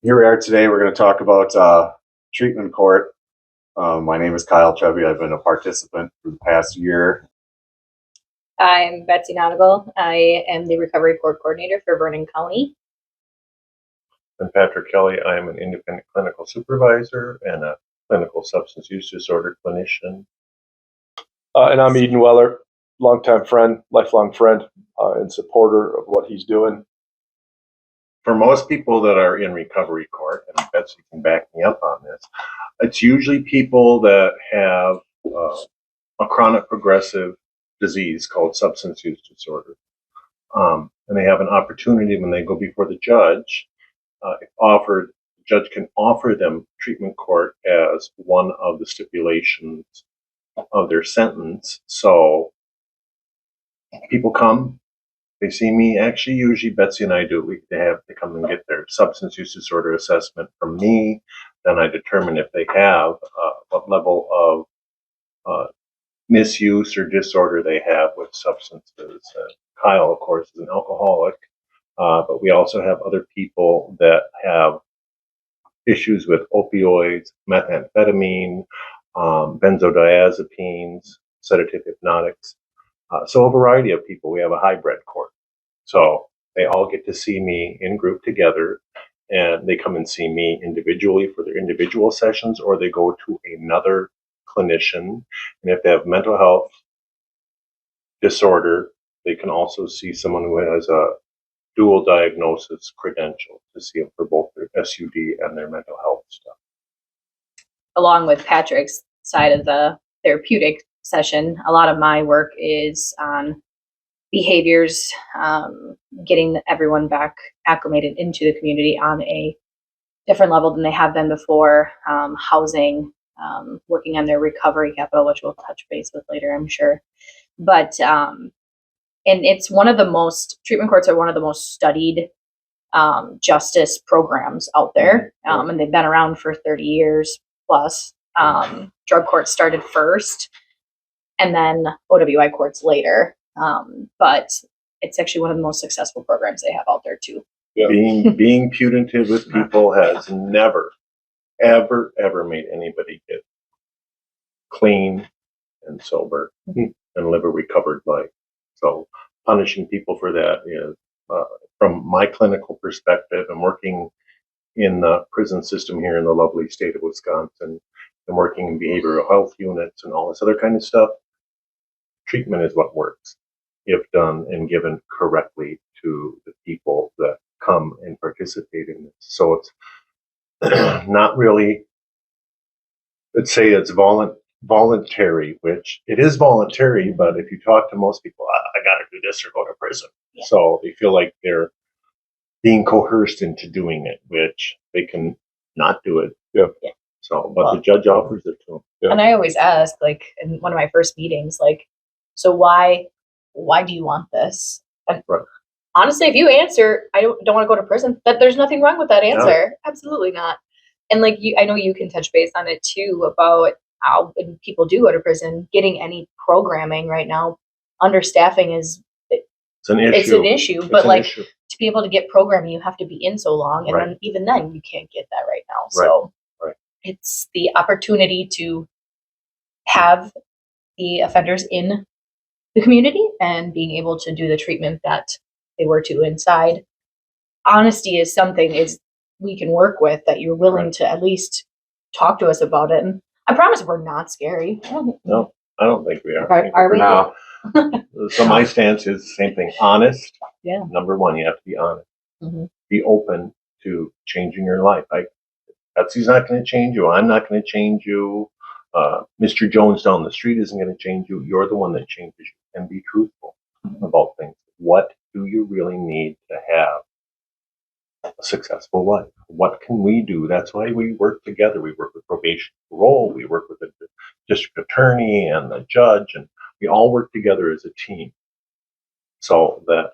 Here we are today. We're going to talk about treatment court. My name is Kyle Chubby. I've been a participant for the past year. I'm Betsie Natchigal. I am the recovery court coordinator for Vernon County. I'm Patrick Kelley. I am an independent clinical supervisor and a clinical substance use disorder clinician. And I'm Eden Weller, longtime friend, lifelong friend, and supporter of what he's doing. For most people that are in recovery court, and Betsy can back me up on this, it's usually people that have a chronic progressive disease called substance use disorder. And they have an opportunity when they go before the judge, if offered, the judge can offer them treatment court as one of the stipulations of their sentence. So people come, they see me. Actually, usually Betsy and I do. They come and get their substance use disorder assessment from me. Then I determine if they have what level of misuse or disorder they have with substances. Kyle, of course, is an alcoholic, but we also have other people that have issues with opioids, methamphetamine, benzodiazepines, sedative hypnotics. So a variety of people. We have a hybrid court. So they all get to see me in group together, and they come and see me individually for their individual sessions, or they go to another clinician. And if they have mental health disorder, they can also see someone who has a dual diagnosis credential to see them for both their SUD and their mental health stuff. Along with Patrick's side of the therapeutic session, a lot of my work is on behaviors, getting everyone back acclimated into the community on a different level than they have been before, housing, working on their recovery capital, which we'll touch base with later, I'm sure. But and it's treatment courts are one of the most studied justice programs out there, and they've been around for 30 years plus. Drug courts started first, and then OWI courts later. But it's actually one of the most successful programs they have out there too. Yeah. Being punitive with people has never, ever made anybody get clean and sober and live a recovered life. So punishing people for that is, from my clinical perspective, and working in the prison system here in the lovely state of Wisconsin, and working in behavioral health units and all this other kind of stuff, treatment is what works if done and given correctly to the people that come and participate in this. So it's not really, let's say it's voluntary, which it is voluntary, but if you talk to most people, I got to do this or go to prison. Yeah. So they feel like they're being coerced into doing it, which they can not do it. Yeah. So, but the judge offers it to them. Yeah. And I always ask, like in one of my first meetings, like, so why do you want this? And right. Honestly, if you answer, I don't want to go to prison, that there's nothing wrong with that answer. No. Absolutely not. And like I know you can touch base on it too about how when people do go to prison, getting any programming right now, understaffing is it's an issue. It's an issue, but like to be able to get programming, you have to be in so long, and then even then you can't get that right now. So it's the opportunity to have the offenders in the community and being able to do the treatment that they were to inside. Honesty is something we can work with, that you're willing to at least talk to us about it. And I promise we're not scary. No, I don't think we are. Are we? No. So my stance is the same thing. Honest. Yeah. Number one, you have to be honest. Mm-hmm. Be open to changing your life. Betsy's not going to change you. I'm not going to change you. Mr. Jones down the street isn't going to change you. You're the one that changes you. And be truthful about things. What do you really need to have a successful life? What can we do? That's why we work together. We work with probation parole. We work with the district attorney and the judge, and we all work together as a team so that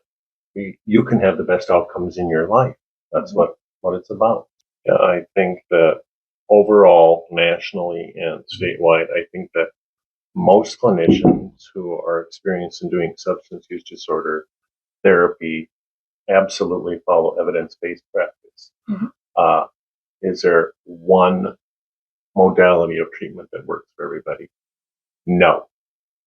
you can have the best outcomes in your life. That's what it's about. Yeah, I think that overall, nationally and statewide, I think that most clinicians who are experienced in doing substance use disorder therapy absolutely follow evidence-based practice. Mm-hmm. Is there one modality of treatment that works for everybody? No.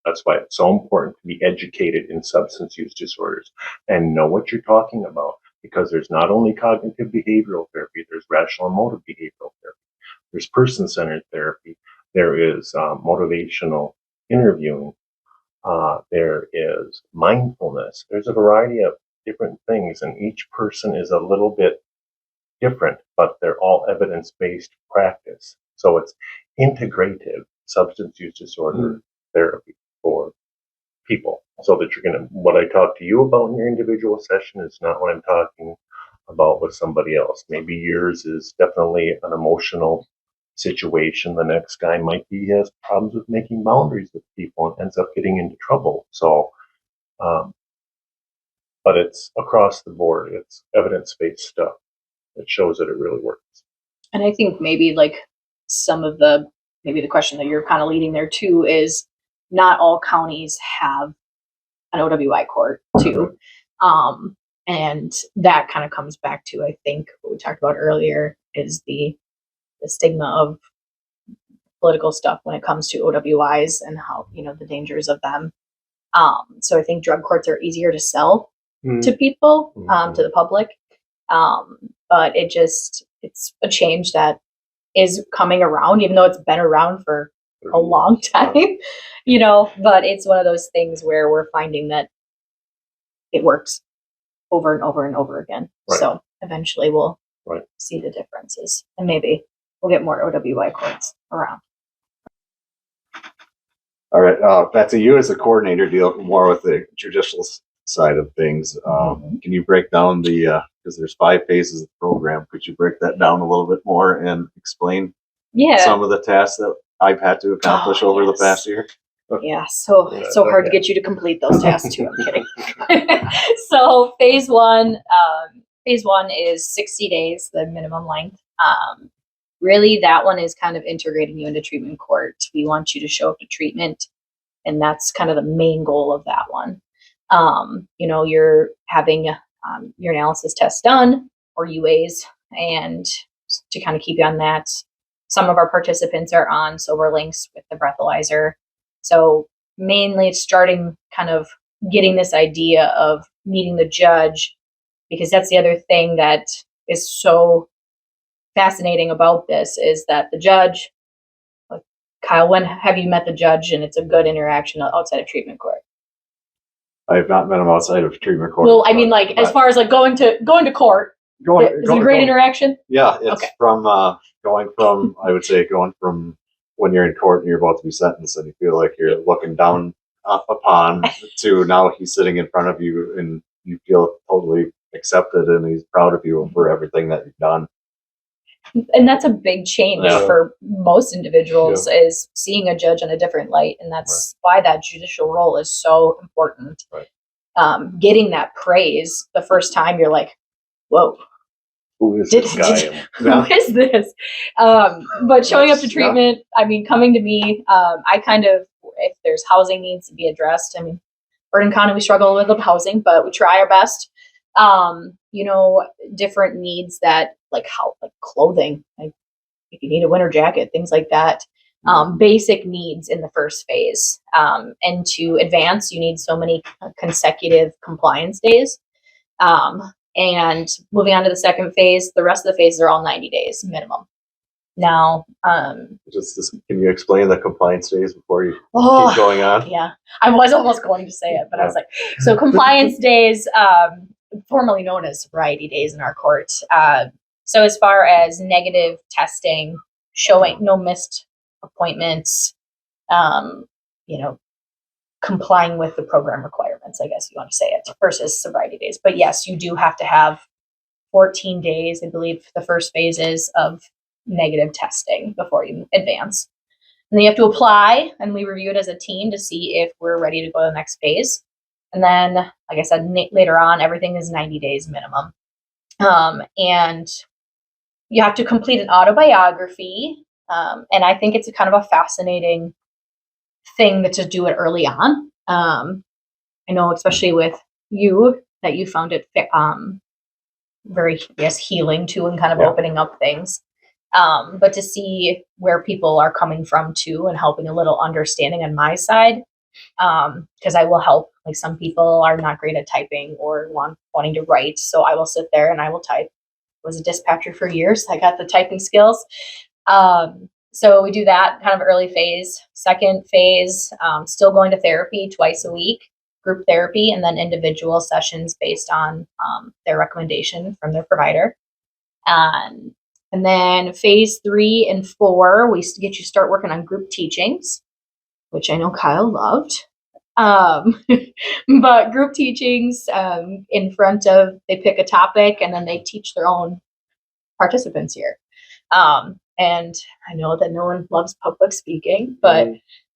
That's why it's so important to be educated in substance use disorders and know what you're talking about, because there's not only cognitive behavioral therapy, there's rational and motor behavioral therapy, there's person-centered therapy, there is motivational interviewing, there is mindfulness. There's a variety of different things, and each person is a little bit different, but they're all evidence-based practice. So it's integrative substance use disorder therapy for people, so that you're going to, what I talk to you about in your individual session is not what I'm talking about with somebody else. Maybe yours is definitely an emotional situation. The next guy might be, he has problems with making boundaries with people and ends up getting into trouble. So, but it's across the board. It's evidence-based stuff that shows that it really works. And I think maybe like some of the, maybe the question that you're kind of leading there too is not all counties have an OWI court too. And that kind of comes back to, I think, what we talked about earlier is the stigma of political stuff when it comes to OWIs and how, you know, the dangers of them. So I think drug courts are easier to sell to people, to the public. But it's a change that is coming around, even though it's been around for a long time, you know, but it's one of those things where we're finding that it works over and over and over again. Right. So eventually we'll see the differences, and maybe we'll get more OWI courts around. All right, Betsy, you as a coordinator deal more with the judicial side of things. Can you break down because there's 5 phases of the program, could you break that down a little bit more and explain some of the tasks that I've had to accomplish over the past year? Yeah, so hard to get you to complete those tasks too. I'm kidding. So phase one is 60 days, the minimum length. Really, that one is kind of integrating you into treatment court. We want you to show up to treatment, and that's kind of the main goal of that one. You know, you're having your analysis tests done, or UAs, and to kind of keep you on that. Some of our participants are on sober links with the breathalyzer. So mainly it's starting kind of getting this idea of meeting the judge, because that's the other thing that is so fascinating about this is that the judge, like, Kyle, when have you met the judge and it's a good interaction outside of treatment court? I have not met him outside of treatment court. Well, I mean, like, as far as like going to court, is it a great interaction? Yeah, it's from going from when you're in court and you're about to be sentenced and you feel like you're looking down upon to now he's sitting in front of you and you feel totally accepted and he's proud of you for everything that you've done. And that's a big change for most individuals, is seeing a judge in a different light. And that's why that judicial role is so important. Getting that praise the first time, you're like, whoa. Who is this guy? Who is this? But showing up to treatment, I mean, coming to me, I kind of, if there's housing needs to be addressed, I mean, Vernon County, we struggle with the housing, but we try our best. You know, different needs that like clothing, like if you need a winter jacket, things like that. Basic needs in the first phase. And to advance, you need so many consecutive compliance days. And moving on to the second phase, the rest of the phases are all 90 days minimum. Now, just can you explain the compliance days before you keep going on? Yeah, I was almost going to say it, but I was like, so compliance days, formerly known as sobriety days in our court. So as far as negative testing, showing no missed appointments, you know, complying with the program requirements, I guess you want to say it, versus sobriety days. But yes, you do have to have 14 days, I believe the first phase is, of negative testing before you advance. And then you have to apply, and we review it as a team to see if we're ready to go to the next phase. And then, like I said, later on, everything is 90 days minimum. And you have to complete an autobiography. And I think it's a kind of a fascinating thing to do it early on. I know, especially with you, that you found it very, healing too, and kind of opening up things. But to see where people are coming from too, and helping a little understanding on my side, because I will help. Like some people are not great at typing or wanting to write, so I will sit there and I will type. Was a dispatcher for years. I got the typing skills. So we do that kind of early phase. Second phase, still going to therapy twice a week, group therapy, and then individual sessions based on their recommendation from their provider. And then phase 3 and 4, we get you start working on group teachings, which I know Kyle loved. But group teachings in front of, they pick a topic and then they teach their own participants here. And I know that no one loves public speaking, but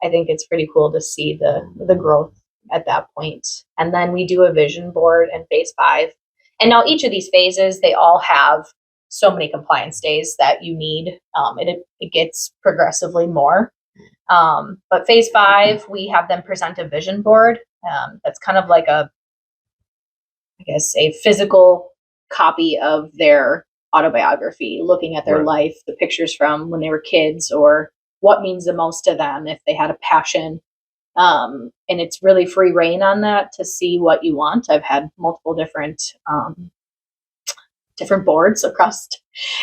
I think it's pretty cool to see the growth at that point. And then we do a vision board in phase 5. And now each of these phases, they all have so many compliance days that you need. It gets progressively more. But phase 5, we have them present a vision board. That's kind of like a physical copy of their autobiography, looking at their life, the pictures from when they were kids, or what means the most to them if they had a passion. And it's really free reign on that to see what you want. I've had multiple different boards across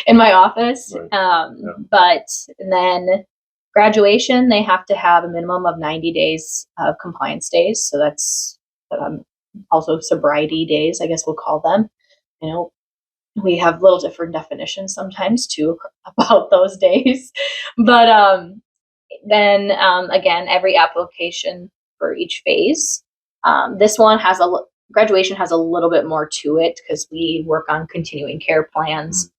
in my office. But then graduation, they have to have a minimum of 90 days of compliance days. So that's also sobriety days, I guess we'll call them. We have little different definitions sometimes too about those days. But then again, every application for each phase. This one has graduation has a little bit more to it because we work on continuing care plans,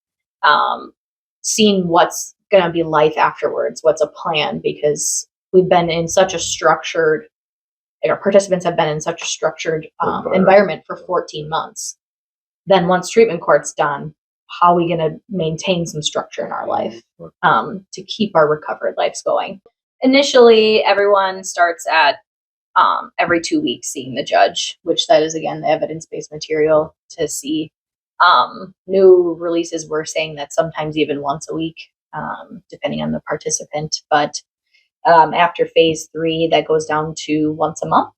seeing what's going to be life afterwards, what's a plan, because we've been in such a structured, our participants have been in such a structured environment for 14 months. Then once treatment court's done, how are we going to maintain some structure in our life to keep our recovered lives going? Initially, everyone starts at every 2 weeks seeing the judge, which that is, again, the evidence-based material to see. New releases were saying that sometimes even once a week, depending on the participant. But after phase 3, that goes down to once a month.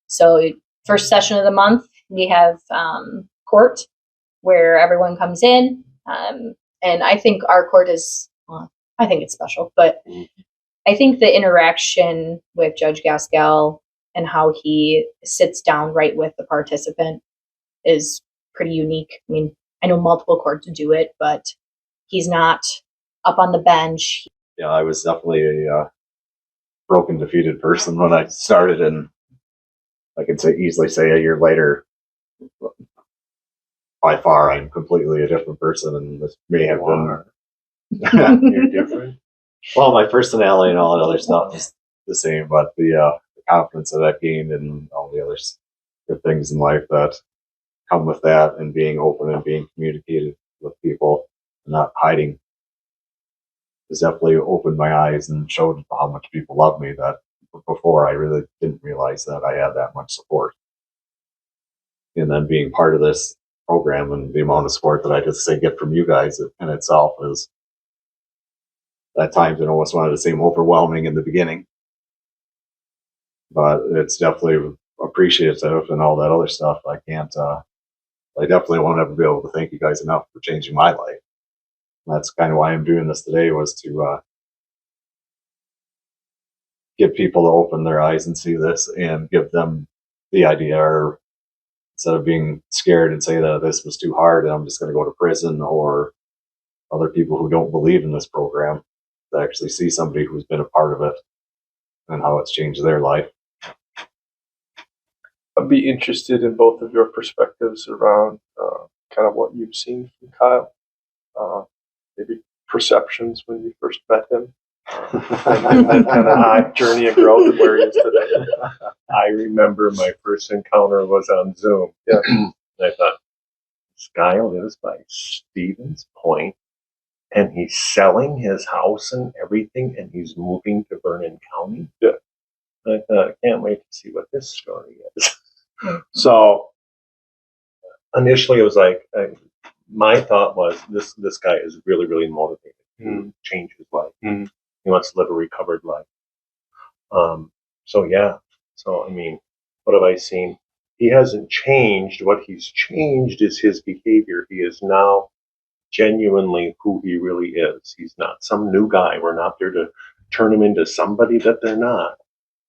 So first session of the month, we have court where everyone comes in. And I think our court is, I think it's special, but I think the interaction with Judge Gaskell and how he sits down right with the participant is pretty unique. I mean, I know multiple courts do it, but he's not up on the bench. Yeah, I was definitely a broken, defeated person when I started, and I could easily say a year later, by far, I'm completely a different person, and this may have been. You're different. Well, my personality and all that other stuff is the same, but the confidence that I've gained and all the other good things in life that come with that, and being open and being communicative with people and not hiding, has definitely opened my eyes and showed how much people love me, that before I really didn't realize that I had that much support. And then being part of this program and the amount of support that I just get from you guys in itself is, at times it almost wanted to seem overwhelming in the beginning, but it's definitely appreciative and all that other stuff. I definitely won't ever be able to thank you guys enough for changing my life. And that's kind of why I'm doing this today, was to get people to open their eyes and see this and give them the idea, or instead of being scared and say that this was too hard and I'm just going to go to prison, or other people who don't believe in this program, to actually see somebody who's been a part of it and how it's changed their life. I'd be interested in both of your perspectives around kind of what you've seen from Kyle, maybe perceptions when you first met him, and kind of journey of growth and where he is today. I remember my first encounter was on Zoom. Yeah. I thought, this guy lives by Stevens Point, and he's selling his house and everything, and he's moving to Vernon County. Yeah. I thought, I can't wait to see what this story is. So initially it was like, my thought was, this guy is really, really motivated. change his life. Mm. He wants to live a recovered life. So I mean, what have I seen? He hasn't changed. What he's changed is his behavior. He is now genuinely who he really is. He's not some new guy. We're not there to turn him into somebody that they're not.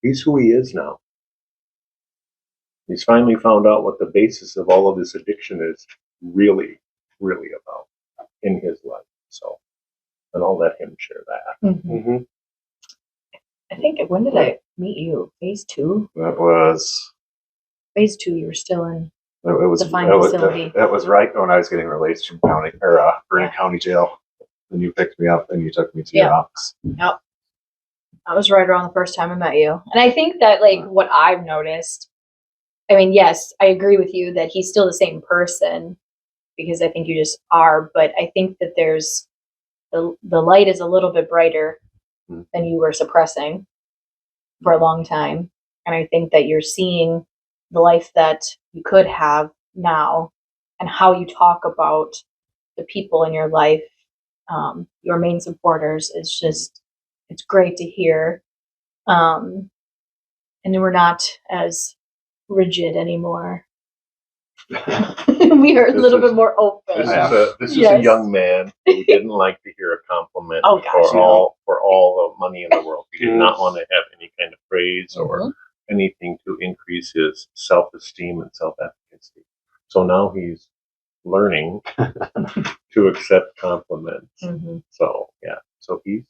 He's who he is now. He's finally found out what the basis of all of this addiction is really, really about in his life. So, and I'll let him share that. Mm-hmm. I think, when did I meet you? Phase 2? That was Phase 2, you were still in. it was Defined that was, facility. that was right when I was getting released from county or Vernon County Jail. And you picked me up and you took me to your office. Yep. That was right around the first time I met you. And I think that, like, what I've noticed, I mean, yes, I agree with you that he's still the same person, because I think you just are, but I think that there's the light is a little bit brighter than you were suppressing for a long time. And I think that you're seeing the life that you could have now, and how you talk about the people in your life, your main supporters, is just, it's great to hear. And we're not as rigid anymore. We are a little bit more open. This is a young man who didn't like to hear a compliment Oh, gosh, for all the money in the world. He did not want to have any kind of praise or anything to increase his self-esteem and self-efficacy. So now he's learning to accept compliments. So so he's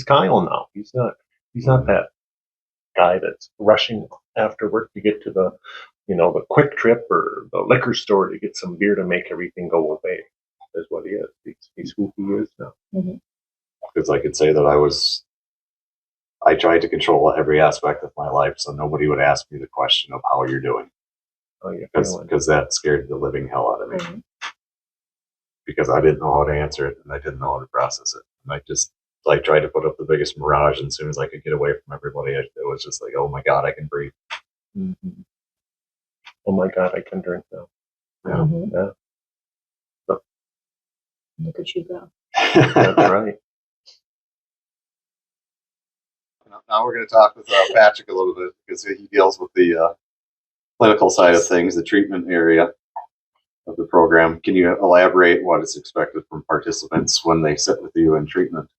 Kyle now. He's not that guy that's rushing after work to get to the quick trip or the liquor store to get some beer to make everything go away. Is what he is. He's who he is now. Because I could say that I tried to control every aspect of my life, so nobody would ask me the question of how you're doing. Oh, you're Because that scared the living hell out of me. Because I didn't know how to answer it, and I didn't know how to process it. And I just tried to put up the biggest mirage, and as soon as I could get away from everybody, it was just like, oh my God, I can breathe. Oh my God, I can drink now. Yeah. Look at you go. That's right. Now we're going to talk with Patrick a little bit, because he deals with the clinical side of things, the treatment area of the program. Can you elaborate what is expected from participants when they sit with you in treatment?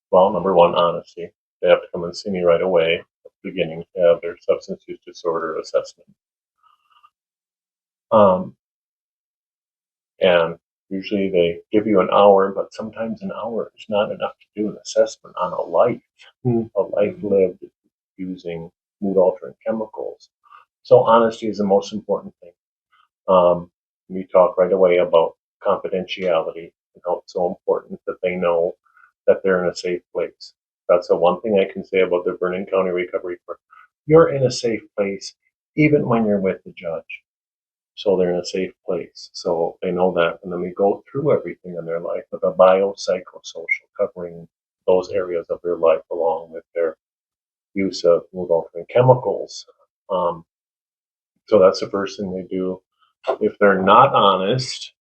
Well, number one, honesty. They have to come and see me right away at the beginning to have their substance use disorder assessment. And usually they give you an hour, but sometimes an hour is not enough to do an assessment on a life lived using mood altering chemicals. So honesty is the most important thing. We talk right away about confidentiality and how it's so important that they know that they're in a safe place. That's the one thing I can say about the Vernon County Recovery Court. You're in a safe place even when you're with the judge. So they're in a safe place. So they know that. And then we go through everything in their life with a biopsychosocial, covering those areas of their life along with their use of mood altering chemicals. So that's the first thing they do. If they're not honest,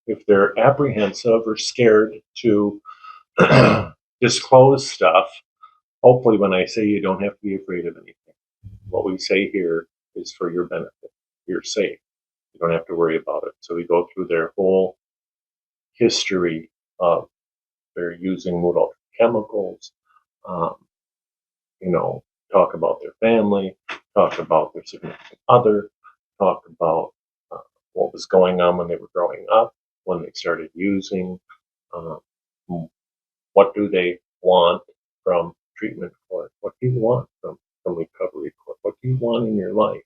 if they're apprehensive or scared to disclose stuff, hopefully when I say you don't have to be afraid of anything, what we say here is for your benefit. You're safe. You don't have to worry about it. So we go through their whole history of their using mood altering chemicals, talk about their family, talk about their significant other, talk about what was going on when they were growing up, when they started using, what do they want from treatment court, what do you want from recovery court, what do you want in your life?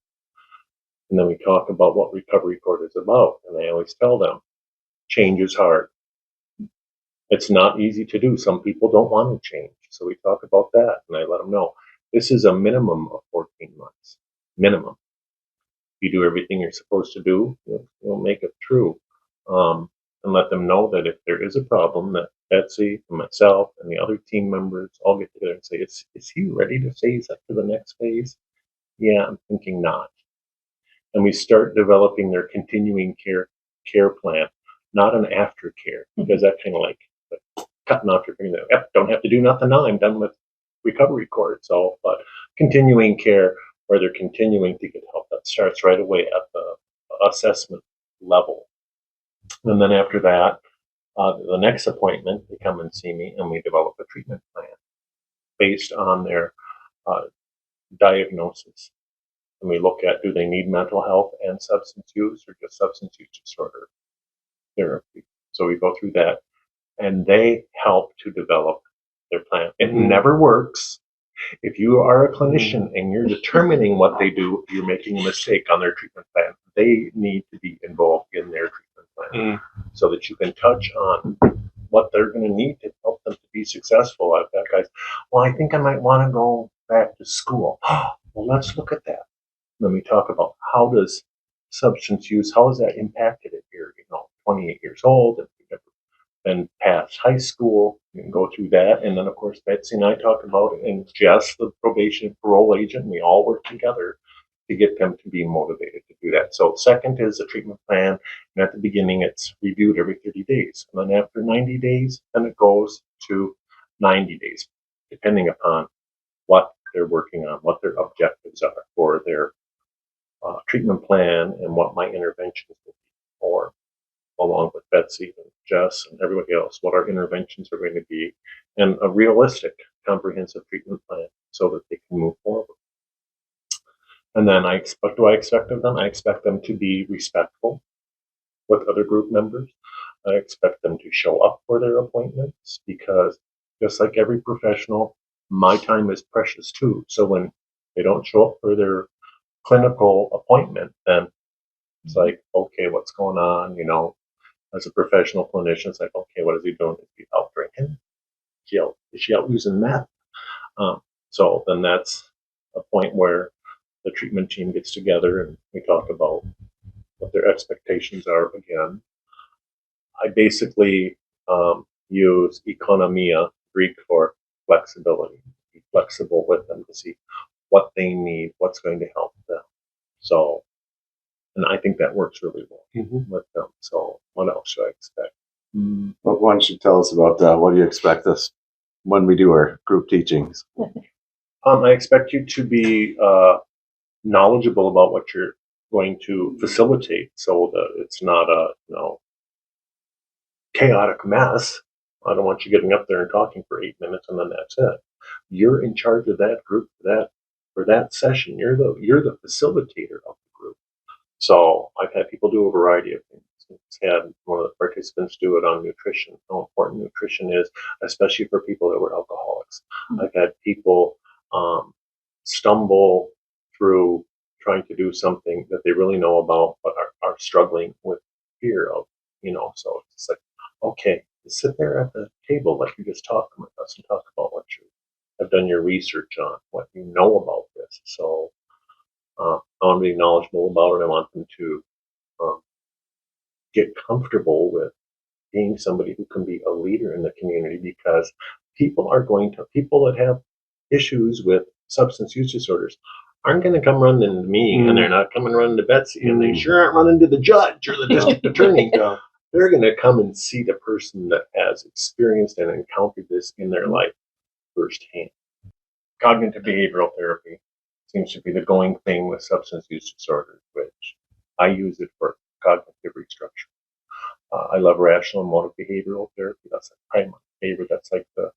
And then we talk about what recovery court is about. And I always tell them, change is hard. It's not easy to do. Some people don't want to change. So we talk about that. And I let them know, this is a minimum of 14 months. Minimum. If you do everything you're supposed to do, you'll make it through. And let them know that if there is a problem, that Betsie and myself and the other team members all get together and say, is he ready to phase up to the next phase? Yeah, I'm thinking not. And we start developing their continuing care plan, not an aftercare, because that kind of cutting off your finger. Yep, don't have to do nothing now. I'm done with recovery court. So, but continuing care where they're continuing to get help, that starts right away at the assessment level. And then after that, the next appointment, they come and see me and we develop a treatment plan based on their diagnosis. And we look at, do they need mental health and substance use or just substance use disorder therapy? So we go through that and they help to develop their plan. It never works. If you are a clinician and you're determining what they do, you're making a mistake on their treatment plan. They need to be involved in their treatment plan so that you can touch on what they're going to need to help them to be successful. I've got guys, well, I think I might want to go back to school. Well, let's look at that. Then we talk about how does substance use, how has that impacted it here? 28 years old, and you've never been past high school. You can go through that. And then, of course, Betsie and I talk about it, and Jess, the probation parole agent, we all work together to get them to be motivated to do that. So second is a treatment plan. And at the beginning, it's reviewed every 30 days. And then after 90 days, then it goes to 90 days, depending upon what they're working on, what their objectives are for their treatment plan and what my interventions will be for, along with Betsie and Jess and everybody else, what our interventions are going to be, and a realistic, comprehensive treatment plan so that they can move forward. And then what do I expect of them? I expect them to be respectful with other group members. I expect them to show up for their appointments because just like every professional, my time is precious too. So when they don't show up for their clinical appointment, then it's like, okay, what's going on? As a professional clinician, it's like, okay, what is he doing? Is he out drinking? Is she out using meth? So then that's a point where the treatment team gets together and we talk about what their expectations are again. I basically use economia, Greek for flexibility. Be flexible with them to see what they need, what's going to help them. So, and I think that works really well with them. So what else should I expect? Well, why don't you tell us about what do you expect us when we do our group teachings? I expect you to be knowledgeable about what you're going to facilitate so that it's not a chaotic mess. I don't want you getting up there and talking for 8 minutes and then that's it. You're in charge of that group for that session. You're the facilitator of the group. So I've had people do a variety of things. I've had one of the participants do it on nutrition, how important nutrition is, especially for people that were alcoholics. I've had people stumble through trying to do something that they really know about but are struggling with fear of, so it's like, okay, sit there at the table like you just talked with us and talk about what you have done your research on, what you know about this. So I want to be knowledgeable about it. I want them to get comfortable with being somebody who can be a leader in the community because people that have issues with substance use disorders aren't going to come running to me and they're not coming running to Betsie and they sure aren't running to the judge or the district attorney. They're going to come and see the person that has experienced and encountered this in their life firsthand. Cognitive behavioral therapy seems to be the going thing with substance use disorders, which I use it for cognitive restructuring. I love rational and motor behavioral therapy. That's like my favorite. That's like the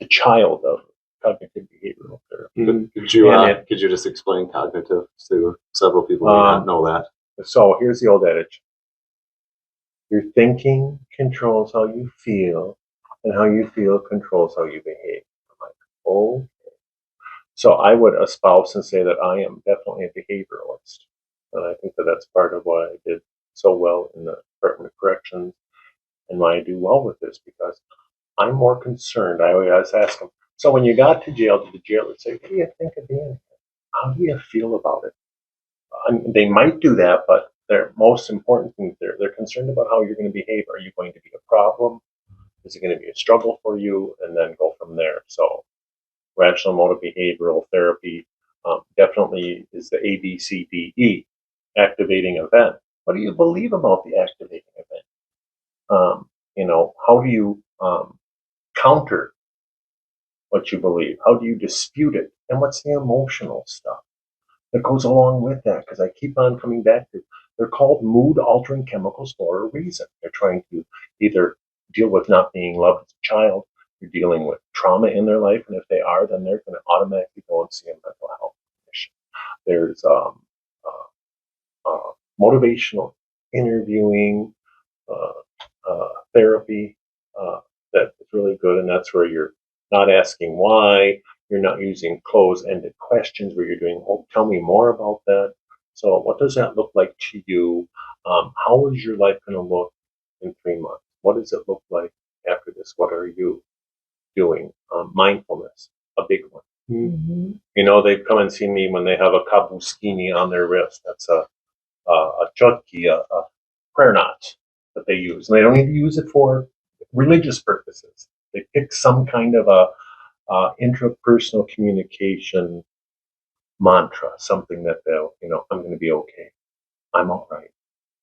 child of cognitive behavioral therapy. Could you just explain cognitive to several people who may not know that? So here's the old adage. Your thinking controls how you feel, and how you feel controls how you behave. I'm like, okay. So I would espouse and say that I am definitely a behavioralist. And I think that that's part of why I did so well in the Department of Corrections and why I do well with this, because I'm more concerned. I always ask them, so when you got to jail, did the jailer say, what do you think of being here? How do you feel about it? They might do that, but their most important thing, they're concerned about how you're going to behave. Are you going to be a problem? Is it going to be a struggle for you? And then go from there. So rational motor behavioral therapy definitely is the ABCDE, activating event. What do you believe about the activating event? how do you counter what you believe? How do you dispute it? And what's the emotional stuff that goes along with that? Because I keep on coming back to, they're called mood altering chemicals for a reason. They're trying to either deal with not being loved as a child, they're dealing with trauma in their life, and if they are, then they're going to automatically go and see a mental health clinician. There's motivational interviewing, therapy that is really good, and that's where you're not asking why, you're not using closed-ended questions where you're doing, oh, tell me more about that. So what does that look like to you? How is your life going to look in 3 months? What does it look like after this? What are you doing? Mindfulness, a big one. Mm-hmm. They've come and seen me when they have a kabuskini on their wrist. That's a chotki, a prayer knot that they use. And they don't need to use it for religious purposes. They pick some kind of a intrapersonal communication mantra, something that they'll, I'm going to be okay. I'm all right.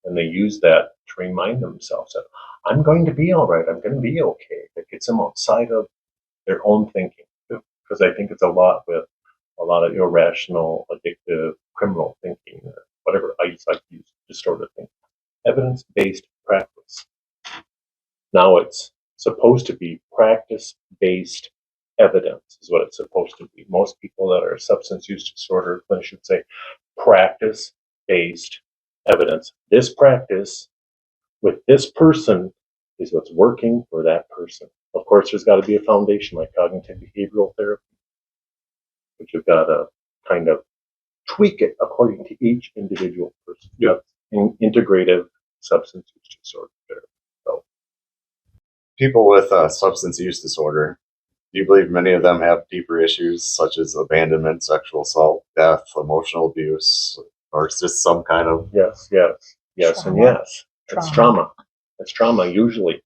And they use that to remind themselves that I'm going to be all right. I'm going to be okay. That gets them outside of their own thinking. Because I think it's a lot with a lot of irrational, addictive, criminal thinking, or whatever I used to use, distorted thinking. Evidence-based practice. Now it's supposed to be practice-based evidence is what it's supposed to be. Most people that are substance use disorder clinicians say practice-based evidence. This practice with this person is what's working for that person. Of course, there's got to be a foundation like cognitive behavioral therapy, but you've got to kind of tweak it according to each individual person. Yeah. In integrative substance use disorder therapy. So, People with substance use disorder, do you believe many of them have deeper issues such as abandonment, sexual assault, death, emotional abuse, or it's just some kind of yes, and Trauma. yes. It's trauma. It's trauma usually.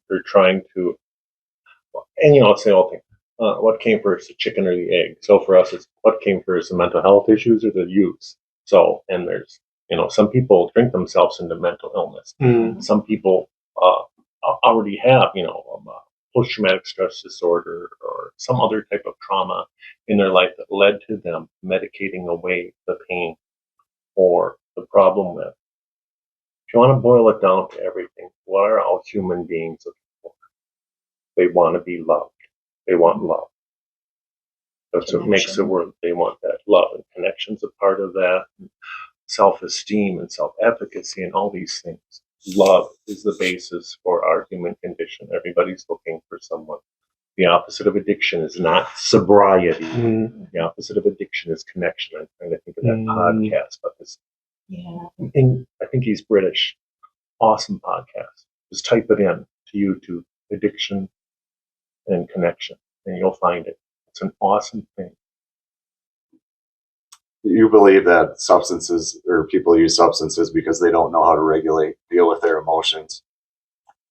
They're trying to, and it's the whole thing. What came first, the chicken or the egg? So for us, it's what came first, the mental health issues or the use? So, and there's, some people drink themselves into mental illness. Some people already have, post-traumatic stress disorder or some other type of trauma in their life that led to them medicating away the pain or the problem with. If you want to boil it down to everything, what are all human beings looking for? They want to be loved. They want love. That's what makes the world. They want that love, and connection's a part of that. Self-esteem and self-efficacy and all these things. Love is the basis for our human condition. Everybody's looking for someone. The opposite of addiction is not sobriety. The opposite of addiction is connection. I'm trying to think of that podcast about this. Yeah. I think he's British. Awesome podcast. Just type it in to YouTube, addiction and connection, and you'll find it. It's an awesome thing. You believe that substances or people use substances because they don't know how to deal with their emotions.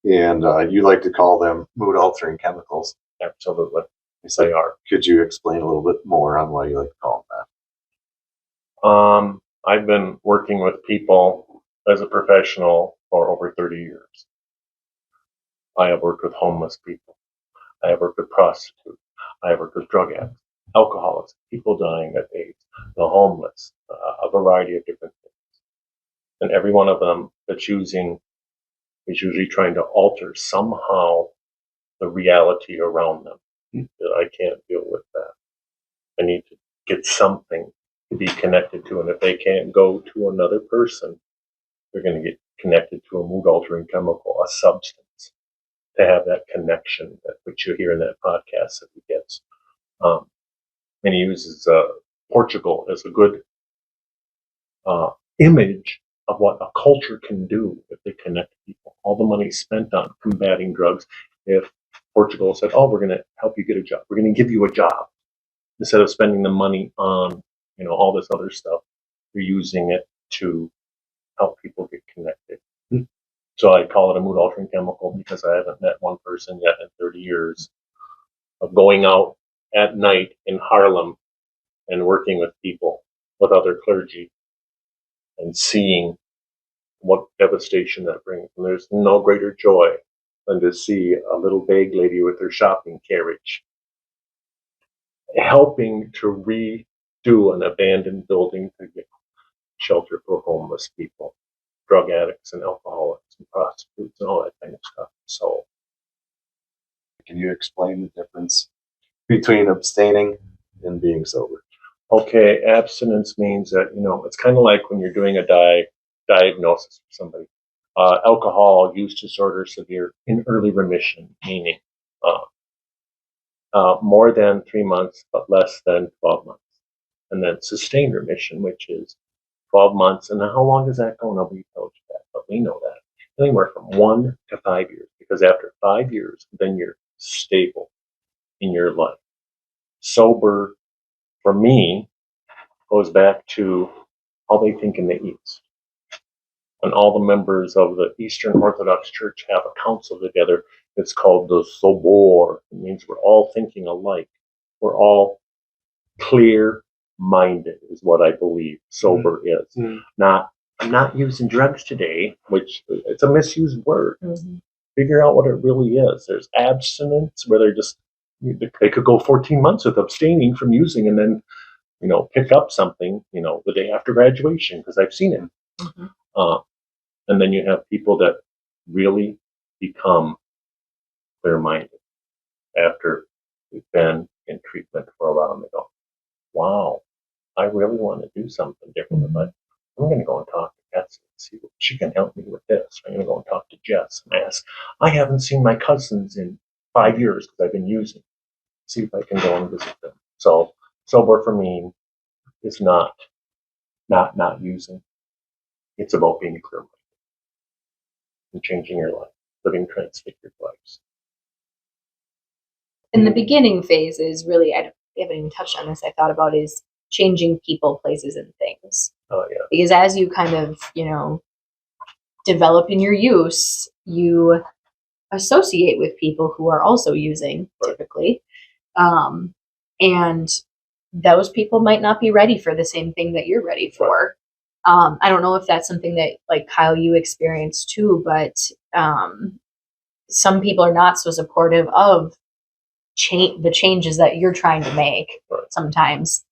And you like to call them mood altering chemicals. Absolutely. Yes, they are. Could you explain a little bit more on why you like to call them that? I've been working with people as a professional for over 30 years. I have worked with homeless people. I have worked with prostitutes. I have worked with drug addicts, alcoholics, people dying of AIDS, the homeless, a variety of different things. And every one of them that's using is usually trying to alter somehow the reality around them. That I can't deal with that. I need to get something to be connected to. And if they can't go to another person, they're going to get connected to a mood altering chemical, a substance, to have that connection that which you hear in that podcast that he gets. And he uses Portugal as a good image of what a culture can do if they connect people. All the money spent on combating drugs. If Portugal said, "Oh, we're going to help you get a job. We're going to give you a job," instead of spending the money on all this other stuff, they're using it to help people get connected. So I call it a mood altering chemical because I haven't met one person yet in 30 years of going out at night in Harlem and working with people, with other clergy, and seeing what devastation that brings. And there's no greater joy than to see a little bag lady with her shopping carriage helping to redo an abandoned building to get shelter for homeless people, drug addicts and alcoholics and prostitutes and all that kind of stuff. So Can you explain the difference between abstaining and being sober? okay, abstinence means that, it's kind of like when you're doing a diagnosis for somebody. Alcohol use disorder severe in early remission, meaning more than 3 months, but less than 12 months. And then sustained remission, which is 12 months. And how long does that go? Nobody tells you that, but we know that. Anywhere from 1 to 5 years, because after 5 years, then you're stable in your life. Sober, for me, goes back to how they think in the East. When all the members of the Eastern Orthodox Church have a council together, it's called the Sobor. It means we're all thinking alike. We're all clear-minded is what I believe sober is. Not, I'm not using drugs today, which it's a misused word. Figure out what it really is. There's abstinence where they could go 14 months with abstaining from using and then, pick up something, the day after graduation, because I've seen it. And then you have people that really become clear-minded after we've been in treatment for a while and they go, wow, I really want to do something different, but I'm going to go and talk to Betsie and see if she can help me with this. I'm going to go and talk to Jess and ask, I haven't seen my cousins in 5 years because I've been using. See if I can go and visit them. So sober for me is not using. It's about being clear-minded and changing your life, living transfigured lives. In the beginning phase is really, we haven't even touched on this, I thought about is changing people, places, and things. Oh yeah. Because as you kind of, develop in your use, you associate with people who are also using typically. And those people might not be ready for the same thing that you're ready for. I don't know if that's something that, like Kyle, you experienced too, but some people are not so supportive of the changes that you're trying to make sometimes.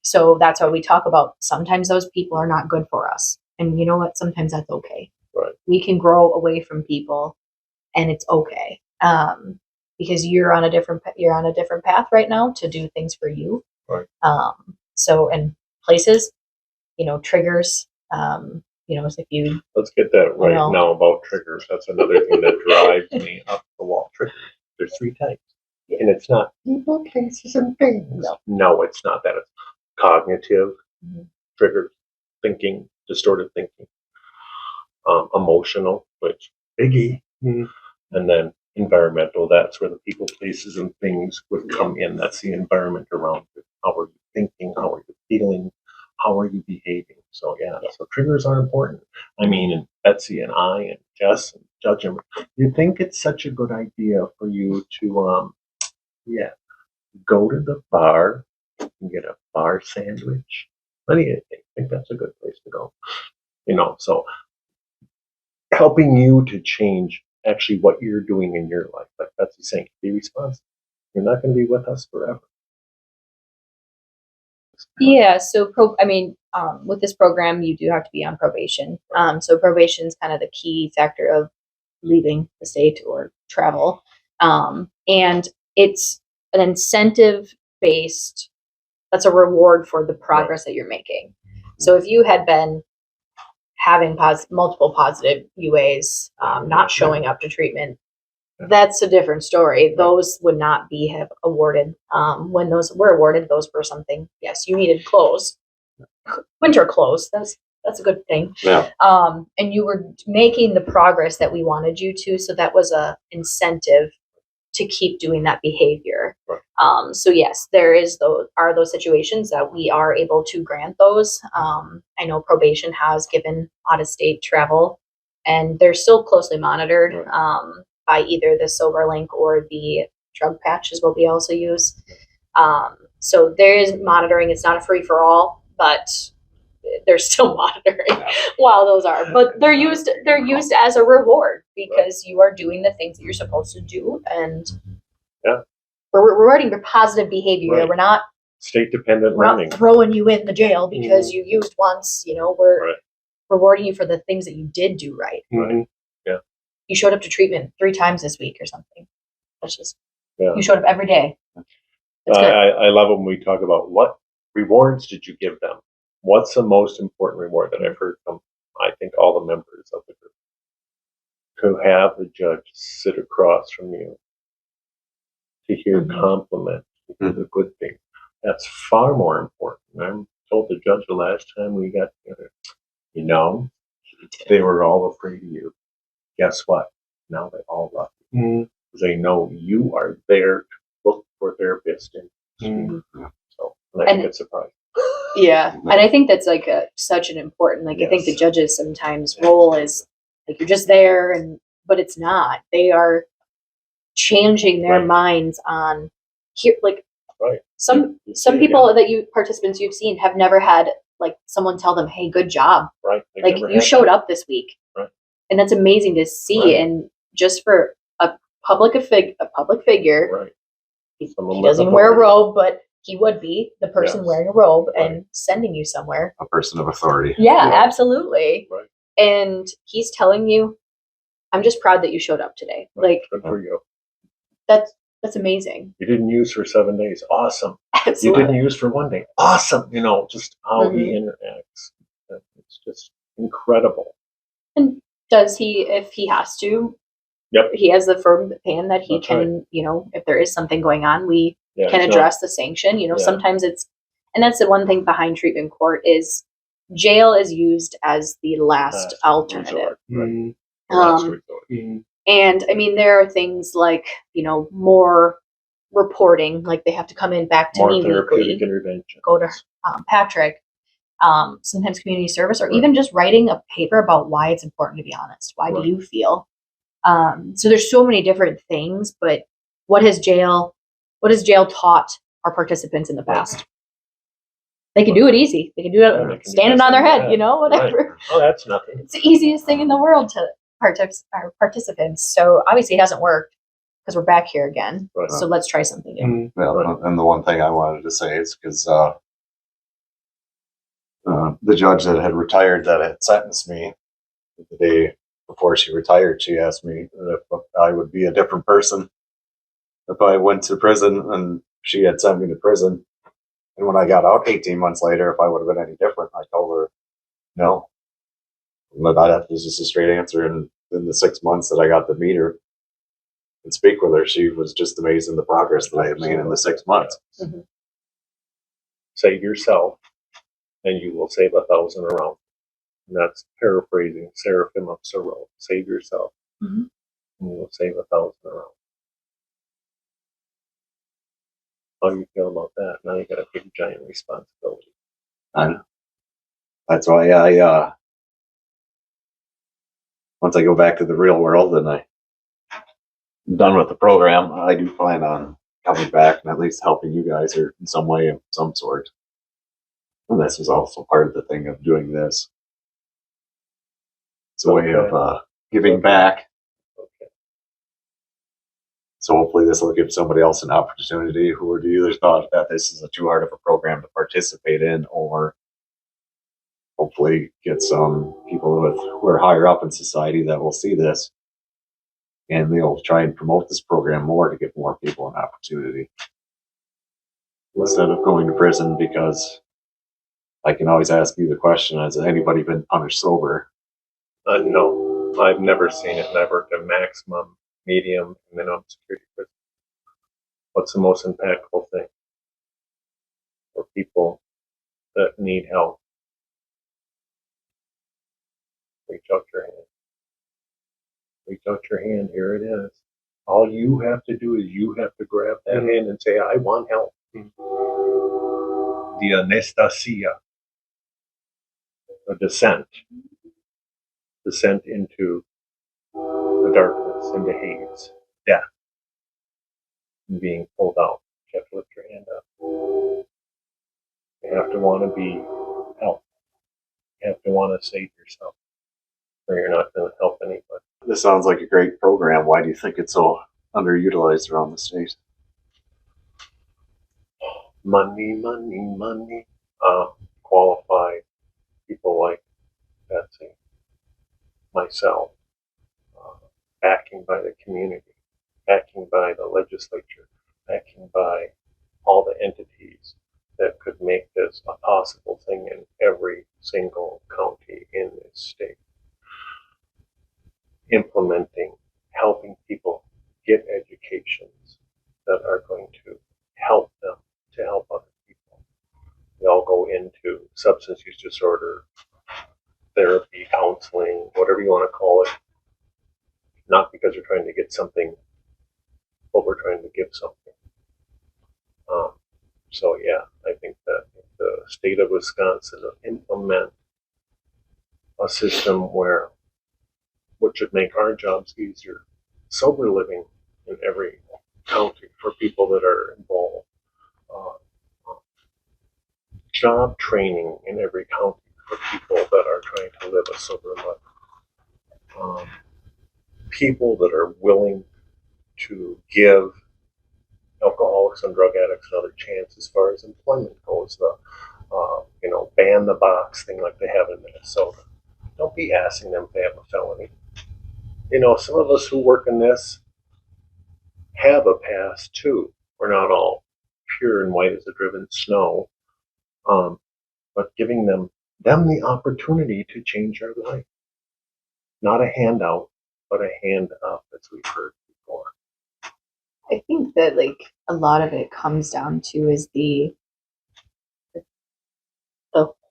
So that's why we talk about sometimes those people are not good for us. And you know what? Sometimes that's okay. Right. We can grow away from people and it's okay. Because you're on a different path right now to do things for you. Right. So, and places, triggers, if you, let's get that right now about triggers. That's another thing that drives me up the wall. Triggers. There's 3 types. And it's not people, places, and things. No, it's not that. It's cognitive triggers, thinking, distorted thinking, emotional, which biggie, and then environmental. That's where the people, places, and things would come in. That's the environment around you. How are you thinking? How are you feeling? How are you behaving? So so triggers are important. I mean, and Betsie and I and Jess and Judge, you think it's such a good idea for you to go to the bar and get a bar sandwich? What do you think? I think that's a good place to go. So helping you to change actually what you're doing in your life. Like Betsie saying, be responsible. You're not going to be with us forever. Yeah. So, with this program, you do have to be on probation. So probation is kind of the key factor of leaving the state or travel. And it's an incentive based, that's a reward for the progress that you're making. So if you had been having multiple positive UAs, not showing up to treatment, that's a different story. Those would not have awarded. When those were awarded, those were something, yes, you needed clothes, winter clothes. That's a good thing. Yeah. And you were making the progress that we wanted you to. So that was a incentive to keep doing that behavior. Right. So yes, are those situations that we are able to grant those. I know probation has given out-of-state travel, and they're still closely monitored by either the Sober Link or the drug patch is what we also use. So there is monitoring. It's not a free for all, but they're still monitoring while those are, but they're used as a reward because you are doing the things that you're supposed to do, and we're rewarding your positive behavior. Right. We're not State dependent learning. throwing you in the jail because you used once. We're Right. rewarding you for the things that you did do right. Mhm. You showed up to treatment 3 times this week or something. That's just Yeah. you showed up every day. That's good. I love when we talk about what rewards did you give them? What's the most important reward that I've heard from, I think, all the members of the group? To have the judge sit across from you, to hear compliments, to hear the good things. That's far more important. I told the judge the last time we got together, they were all afraid of you. Guess what? Now they all love you. They know you are there to look for their best interest. So I think it's surprising. Yeah, and I think that's like such an important. I think the judges sometimes role is like you're just there, but it's not. They are changing their minds on here. Like some people participants you've seen have never had like someone tell them, "Hey, good job." Right. Like you showed up this week, and that's amazing to see. And just for a public figure, he doesn't even wear a robe, but he would be the person wearing a robe and sending you somewhere. A person of authority. Yeah, absolutely. Right. And he's telling you, I'm just proud that you showed up today. Like, good for you. That's amazing. You didn't use for 7 days. Awesome. Absolutely. You didn't use for 1 day. Awesome. Just how he interacts. It's just incredible. And does he, if he has to, he has the firm hand that he can, if there is something going on, we can address the sanction. Sometimes and that's the one thing behind treatment court is jail is used as the last alternative. Last resort. And I mean, there are things like, more reporting, like they have to come in back to More me therapeutic weekly, intervention. go to Patrick, sometimes community service, or even just writing a paper about why it's important to be honest. Why do you feel? So there's so many different things, but what has jail taught our participants in the past? They can do it easy. They can do it standing on their head, whatever. Right. Oh, that's nothing. It's the easiest thing in the world to our participants. So obviously it hasn't worked because we're back here again. Right. So let's try something new. And the one thing I wanted to say is because the judge that had retired that had sentenced me the day before she retired, she asked me if I would be a different person if I went to prison and she had sent me to prison. And when I got out 18 months later, if I would have been any different, I told her no. But that was just a straight answer. And in the 6 months that I got to meet her and speak with her, she was just amazed in the progress that I had made in the 6 months. Mm-hmm. Save yourself, and you will save 1,000 around. And that's paraphrasing Seraphim of Sorrow. Save yourself, and you will save 1,000 around. How do you feel about that? Now you got a big giant responsibility. That's why I once I go back to the real world and I'm done with the program, I do plan on coming back and at least helping you guys or in some way of some sort. And this was also part of the thing of doing this. It's a way of giving back. So hopefully this will give somebody else an opportunity who would either thought that this is too hard of a program to participate in, or hopefully get some people who are higher up in society that will see this and they'll try and promote this program more to give more people an opportunity instead of going to prison. Because I can always ask you the question, has anybody been punished sober? No, I've never seen it, and I've worked a maximum, medium, and minimum security prison. What's the most impactful thing for people that need help? Reach out your hand. Reach out your hand. Here it is. All you have to do is you have to grab that hand and say, I want help. The anastasia, a descent into the darkness, into Hades, death, and being pulled out. You have to lift your hand up. You have to want to be helped. You have to want to save yourself, or you're not going to help anybody. This sounds like a great program. Why do you think it's so underutilized around the state? Money, money, money. Qualified people like Betsy, myself, backing by the community, backing by the legislature, backing by all the entities that could make this a possible thing in every single county in this state. Implementing, helping people get educations that are going to help them to help other people. They all go into substance use disorder, therapy, counseling, whatever you want to call it. Not because we're trying to get something, but we're trying to give something. So yeah, I think that if the state of Wisconsin implement a system which would make our jobs easier, sober living in every county for people that are involved, job training in every county for people that are trying to live a sober life, people that are willing to give alcoholics and drug addicts another chance as far as employment goes. Ban the box thing like they have in Minnesota. Don't be asking them if they have a felony. Some of us who work in this have a past too. We're not all pure and white as the driven snow, but giving them the opportunity to change their life. Not a handout, but a hand up, as we've heard before. I think that a lot of it comes down to is the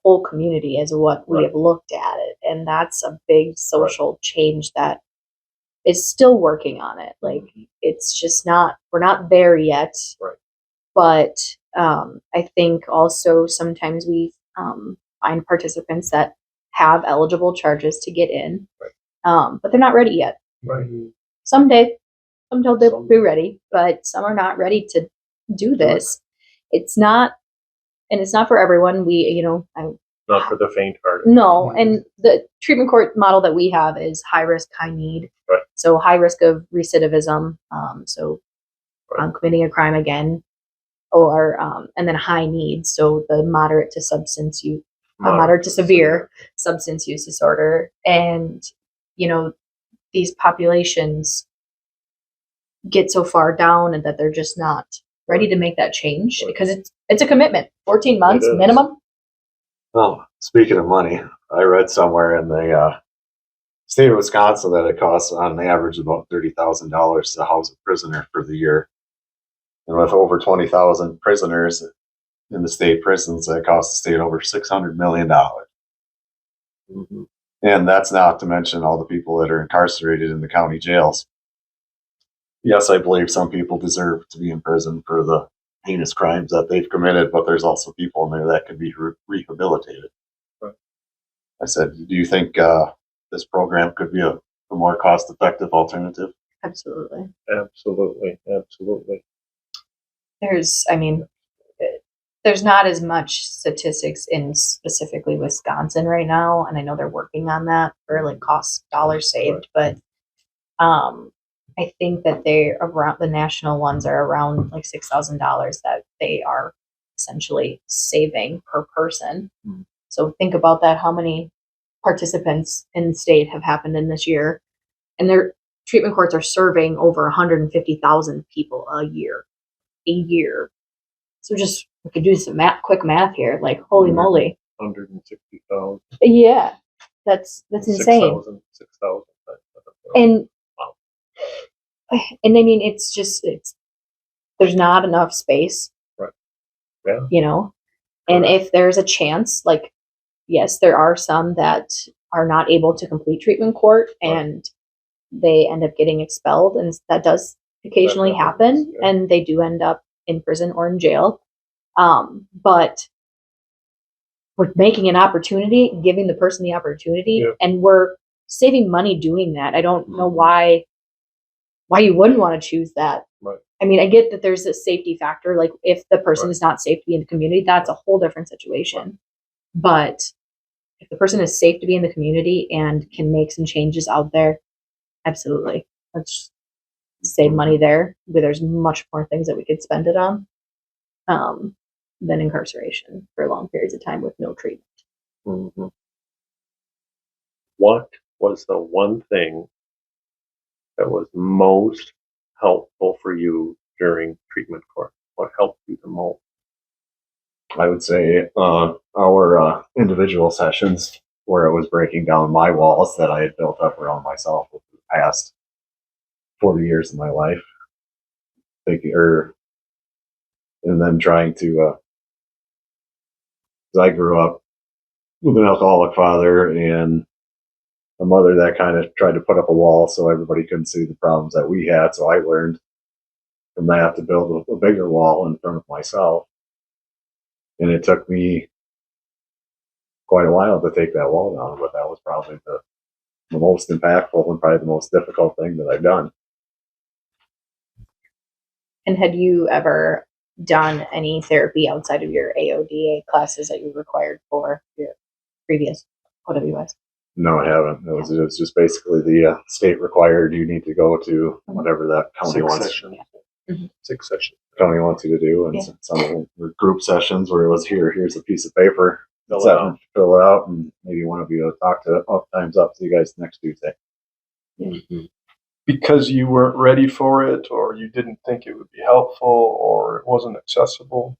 whole community as what we have looked at it, and that's a big social change that is still working on it. It's just we're not there yet. Right. But I think also sometimes we find participants that have eligible charges to get in, but they're not ready yet. Right. Someday they'll be ready, but some are not ready to do this. It's not for everyone. Not for the faint-hearted. No, and the treatment court model that we have is high risk, high need. Right. So high risk of recidivism. Committing a crime again, or and then high need. So the moderate to substance use, moderate to severe substance use disorder, and these populations get so far down and that they're just not ready to make that change because it's a commitment. 14 months minimum. Well, speaking of money, I read somewhere in the state of Wisconsin that it costs on average about $30,000 to house a prisoner for the year. And with over 20,000 prisoners in the state prisons, that costs the state over $600 million. Mm-hmm. And that's not to mention all the people that are incarcerated in the county jails. Yes, I believe some people deserve to be in prison for the heinous crimes that they've committed, but there's also people in there that could be rehabilitated. Right. I said, do you think this program could be a more cost-effective alternative? Absolutely. There's not as much statistics in specifically Wisconsin right now, and I know they're working on that for cost dollars saved, but I think that the national ones are around $6,000 that they are essentially saving per person. Mm-hmm. So think about that. How many participants in the state have happened in this year? And their treatment courts are serving over 150,000 people a year. So just we could do some quick math here. Holy moly. 160,000. Yeah, that's insane. 6,000. And it's just there's not enough space. Right. Yeah. And if there's a chance, yes, there are some that are not able to complete treatment court and they end up getting expelled, and that does occasionally happen, and they do end up in prison or in jail. But we're making an opportunity, giving the person the opportunity, and we're saving money doing that. I don't know why you wouldn't want to choose that. Right. I get that there's a safety factor. If the person is not safe to be in the community, that's a whole different situation. But if the person is safe to be in the community and can make some changes out there, absolutely. Let's save money there, where there's much more things that we could spend it on than incarceration for long periods of time with no treatment. Mm-hmm. What was the one thing that was most helpful for you during treatment court? What helped you the most? I would say our individual sessions where it was breaking down my walls that I had built up around myself over the past 40 years of my life. And then trying to, 'cause I grew up with an alcoholic father and a mother that kind of tried to put up a wall so everybody couldn't see the problems that we had. So I learned from that to build a bigger wall in front of myself. And it took me quite a while to take that wall down, but that was probably the most impactful and probably the most difficult thing that I've done. And had you ever done any therapy outside of your AODA classes that you required for your previous OWS? No, I haven't. It was just basically the state required you need to go to whatever that county 6 wants. sessions. Mhm. 6 sessions. County wants you to do, and Yeah. some of them were group sessions where it was here's a piece of paper, Fill set it out. and fill it out, and maybe one of you will talk to times up. See you guys next Tuesday. Mm-hmm. Because you weren't ready for it, or you didn't think it would be helpful, or it wasn't accessible.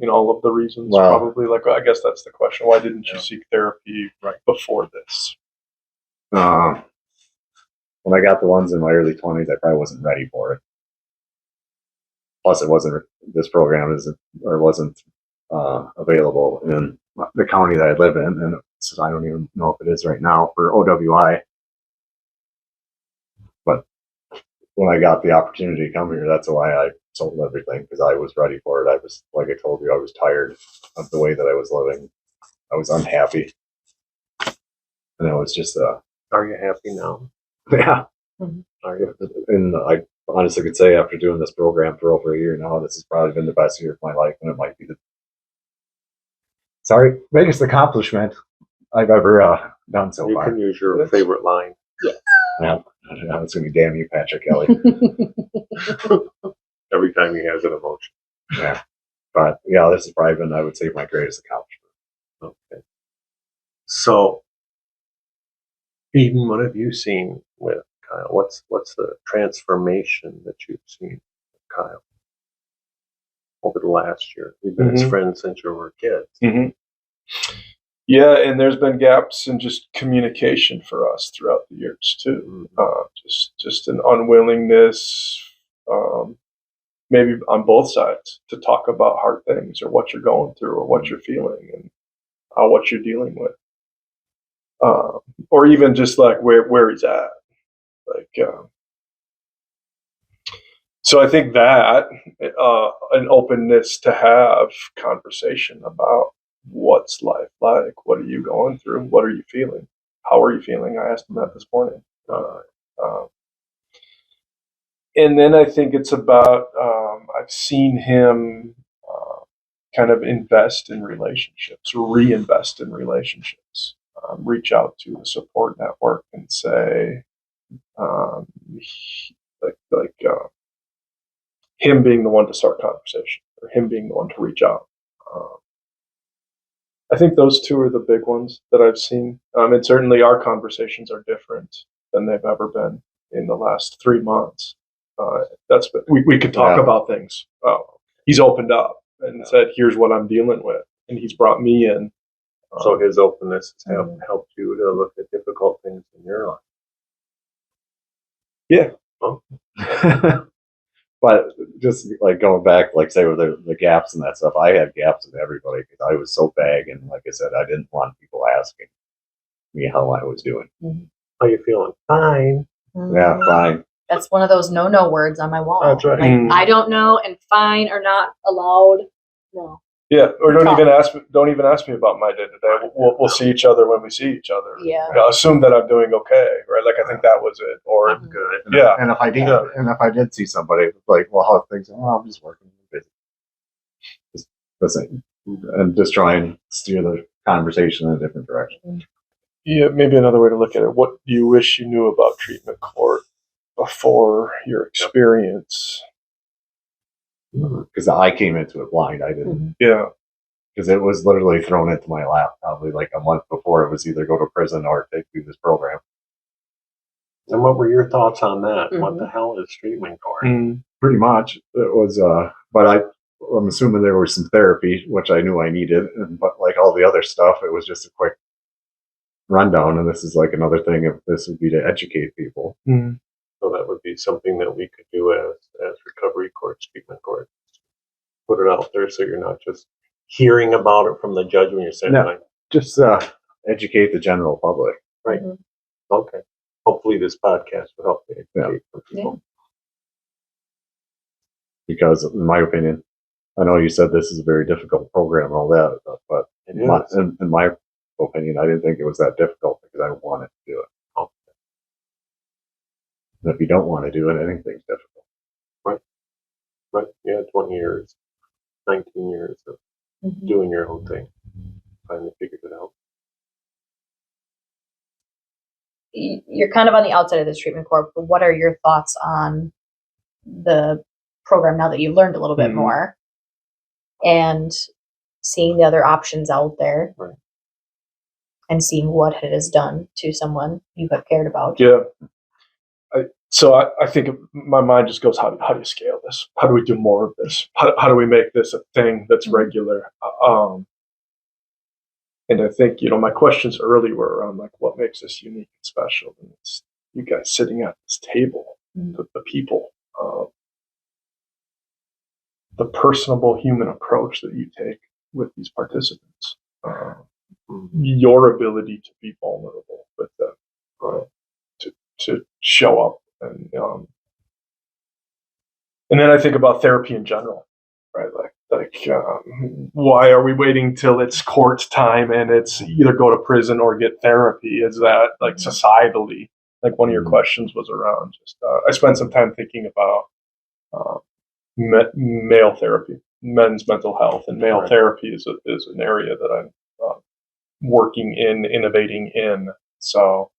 All of the reasons. Wow. Probably. Like, I guess that's the question. Why didn't you seek therapy before this? When I got the ones in my early 20s, I probably wasn't ready for it. Plus, this program wasn't available in the county that I live in, and I don't even know if it is right now for OWI. But when I got the opportunity to come here, that's why I sold everything, because I was ready for it. I was, like I told you, I was tired of the way that I was living. I was unhappy, and it was just Are you happy now? yeah. Mhm. Are you? And I honestly could say, after doing this program for over a year now, this has probably been the best year of my life, and it might be the biggest accomplishment I've ever done so You far. can use your favorite line. Yeah, it's gonna be damn you, Patrick Kelley. Every time he has an emotion. Yeah, but yeah, this has probably been, I would say, my greatest accomplishment. Okay. So, Eden, what have you seen with Kyle? What's the transformation that you've seen with Kyle over the last year? We've been his friends since you were kids. Mm-hmm. Yeah, and there's been gaps in just communication for us throughout the years too. Just an unwillingness, maybe on both sides, to talk about hard things or what you're going through or what you're feeling and what you're dealing with, or even just like where he's at. So I think that an openness to have conversation about what's life like, what are you going through, what are you feeling, how are you feeling? I asked him that this morning. And then I think it's about I've seen him kind of invest in relationships, reinvest in relationships, reach out to a support network and say, him being the one to start conversation or him being the one to reach out. I think those two are the big ones that I've seen. And certainly our conversations are different than they've ever been in the last 3 months. We could talk about things. He's opened up and said, here's what I'm dealing with. And he's brought me in. So his openness has helped you to look at difficult things in your life. Yeah. Oh. But just like going back, like say with the gaps and that stuff, I had gaps with everybody because I was so vague, and like I said, I didn't want people asking me how I was doing. How you feeling? Fine. Yeah, fine. That's one of those no words on my wall. That's right. Like, I don't know, and fine are not allowed. No. Yeah, or don't even ask me about my day to day. We'll see each other when we see each other. Yeah. Assume that I'm doing okay, right? Like I think that was it. Or I'm good. yeah. And if I did see somebody like, well, how are things? Oh, I'm just working. Busy. Just listen, and just try and steer the conversation in a different direction. Yeah, maybe another way to look at it. What do you wish you knew about treatment court before your experience? Because I came into it blind. I didn't, Yeah. because it was literally thrown into my lap probably like a month before. It was either go to prison or take through this program. And what were your thoughts on that? What Mhm. the hell is treatment court? Pretty much, it was. But I'm assuming there was some therapy, which I knew I needed. But like all the other stuff, it was just a quick rundown. And this is like another thing. If this would be to educate people. So that would be something that we could do as recovery courts, treatment courts. Put it out there so you're not just hearing about it from the judge when you're sitting No. like, Just educate the general public. right. Mhm. Okay. Hopefully this podcast will help to educate some people. Because in my opinion, I know you said this is a very difficult program and all that, but It is. in my opinion, I didn't think it was that difficult because I wanted to do it. And if you don't want to do it, anything's difficult. Right. Yeah, 20 years, 19 years of Mhm. doing your own thing. Finally figured it out. You're kind of on the outside of this treatment court, but what are your thoughts on the program now that you've learned a little bit Mhm. more and seeing the other options out there, Right. and seeing what it has done to someone you have cared about? Yeah. So I think my mind just goes, how do you scale this? How do we do more of this? How do we make this a thing that's Mhm. regular? And I think, my questions early were around like, what makes this unique and special? And it's you guys sitting at this table, Mhm. the people, the personable human approach that you take with these participants, your ability to be vulnerable with them, to show up, and then I think about therapy in general, right? Why are we waiting till it's court time and it's either go to prison or get therapy? Is that like societally? Like one of your questions was around just. I spent some time thinking about male therapy, men's mental health, and male Right. therapy is an area that I'm working in, innovating in. So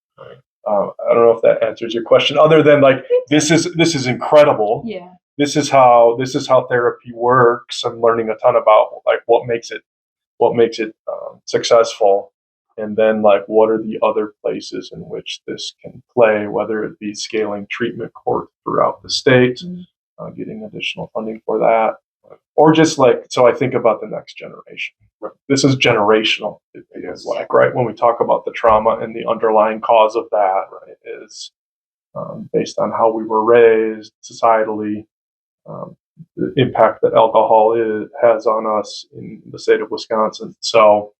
I don't know if that answers your question. Other than like this is incredible. Yeah. This is how therapy works. I'm learning a ton about like what makes it successful, and then like what are the other places in which this can play, whether it be scaling treatment court throughout the state, getting additional funding for that, or just like, so I think about the next generation. This is generational. It is like, right, when we talk about the trauma and the underlying cause of that, right, is based on how we were raised societally, the impact that alcohol has on us in the state of Wisconsin. So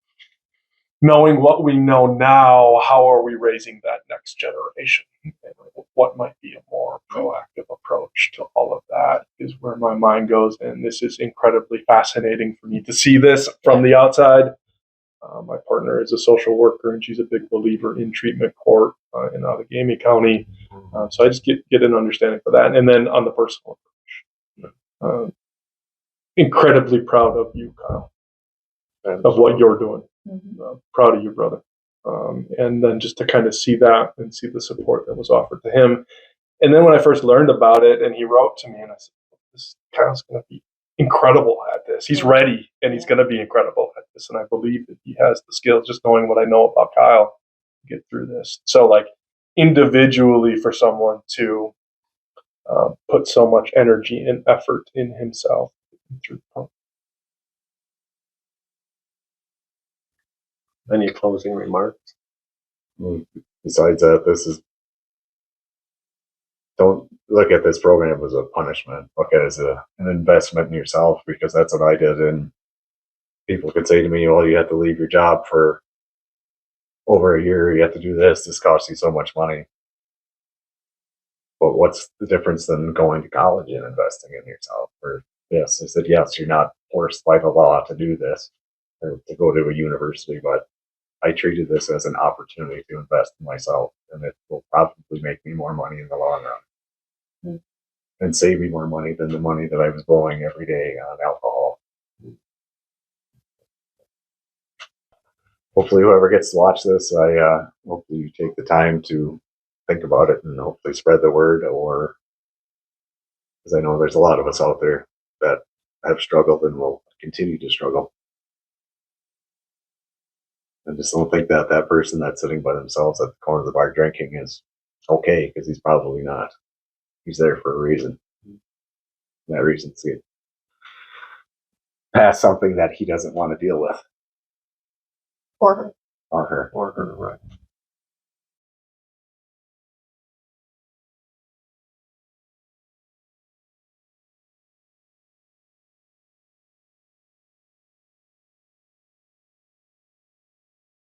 knowing what we know now, how are we raising that next generation? And what might be a more proactive approach to all of that is where my mind goes. And this is incredibly fascinating for me to see this from the outside. My partner is a social worker, and she's a big believer in treatment court in Allegheny County. So I just get an understanding for that. And then on the personal approach, incredibly proud of you, Kyle, of what you're doing. Proud of you, brother. And then just to kind of see that and see the support that was offered to him. And then when I first learned about it and he wrote to me, and I said, this Kyle's going to be incredible at this. He's ready and he's going to be incredible at this. And I believe that he has the skills, just knowing what I know about Kyle, to get through this. So like individually for someone to put so much energy and effort in himself through the. Any closing remarks? Besides that, don't look at this program as a punishment. Look at it as an investment in yourself, because that's what I did. And people could say to me, well, you have to leave your job for over a year. You have to do this. This costs you so much money. But what's the difference than going to college and investing in yourself? Or yes, I said, yes, you're not forced by the law to do this or to go to a university, but I treated this as an opportunity to invest in myself, and it will probably make me more money in the long run and save me more money than the money that I was blowing every day on alcohol. hopefully whoever gets to watch this, hopefully you take the time to think about it and hopefully spread the word, or because I know there's a lot of us out there that have struggled and will continue to struggle. I just don't think that that person that's sitting by themselves at the corner of the bar drinking is okay, because he's probably not. He's there for a reason. That reason's to pass something that he doesn't want to deal with. Or her. Or her. Or her, right.